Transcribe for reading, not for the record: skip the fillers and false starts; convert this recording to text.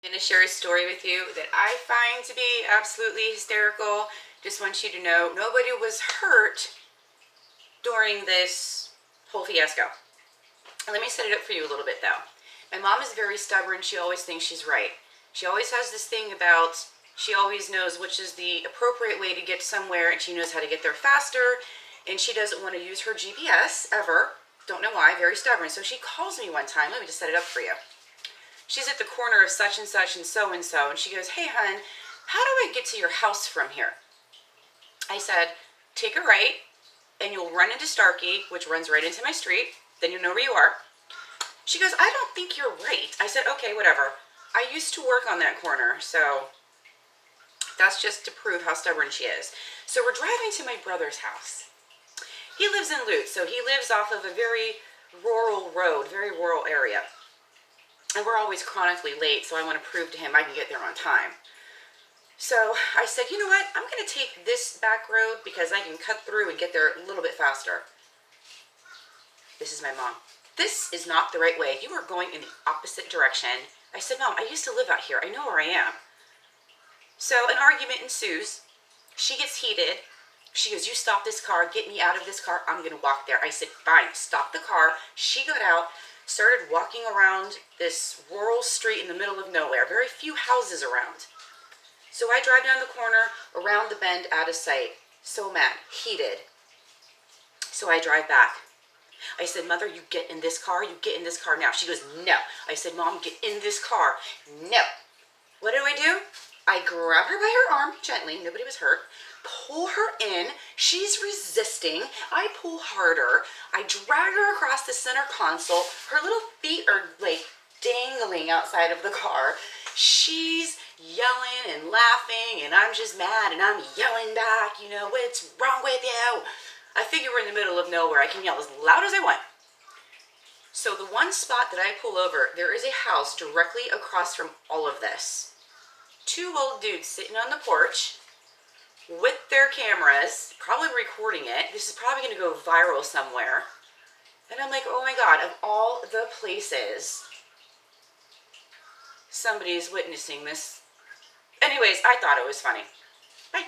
I'm going to share a story with you that I find to be absolutely hysterical. Just want you to know nobody was hurt during this whole fiasco. Let me set it up for you a little bit though. My mom is very stubborn. She always thinks she's right. She always has this thing about she always knows which is the appropriate way to get somewhere, and she knows how to get there faster, and she doesn't want to use her GPS ever. Don't know why. Very stubborn. So she calls me one time. Let me just set it up for you. She's at the corner of such and such and so and so, and she goes, "Hey, hun, how do I get to your house from here?" I said, "Take a right, and you'll run into Starkey, which runs right into my street. Then you'll know where you are." She goes, "I don't think you're right." I said, "Okay, whatever. I used to work on that corner, so that's just to prove how stubborn she is." So we're driving to my brother's house. He lives in Lutz, so he lives off of a very rural road, very rural area. And we're always chronically late, so I want to prove to him I can get there on time. So I said, "You know what? I'm going to take this back road because I can cut through and get there a little bit faster." This is my mom. "This is not the right way. You are going in the opposite direction." I said, "Mom, I used to live out here. I know where I am." So an argument ensues. She gets heated. She goes, "You stop this car. Get me out of this car. I'm going to walk there." I said, "Fine, stop the car." She got out, started walking around this rural street in the middle of nowhere. Very few houses around. So I drive down the corner, around the bend, out of sight. So mad, heated. So I drive back. I said, "Mother, you get in this car. You get in this car now." She goes, "No." I said, "Mom, get in this car." "No." What do? I grab her by her arm, gently, nobody was hurt, pull her in. She's resisting. I pull harder. I drag her across the center console. Her little feet are like dangling outside of the car. She's yelling and laughing, and I'm just mad, and I'm yelling back, "What's wrong with you?" I figure we're in the middle of nowhere. I can yell as loud as I want. So the one spot that I pull over, there is a house directly across from all of this. Two old dudes sitting on the porch with their cameras, probably recording it. This is probably going to go viral somewhere. And I'm like, oh my God, of all the places, somebody is witnessing this. Anyways, I thought it was funny. Bye.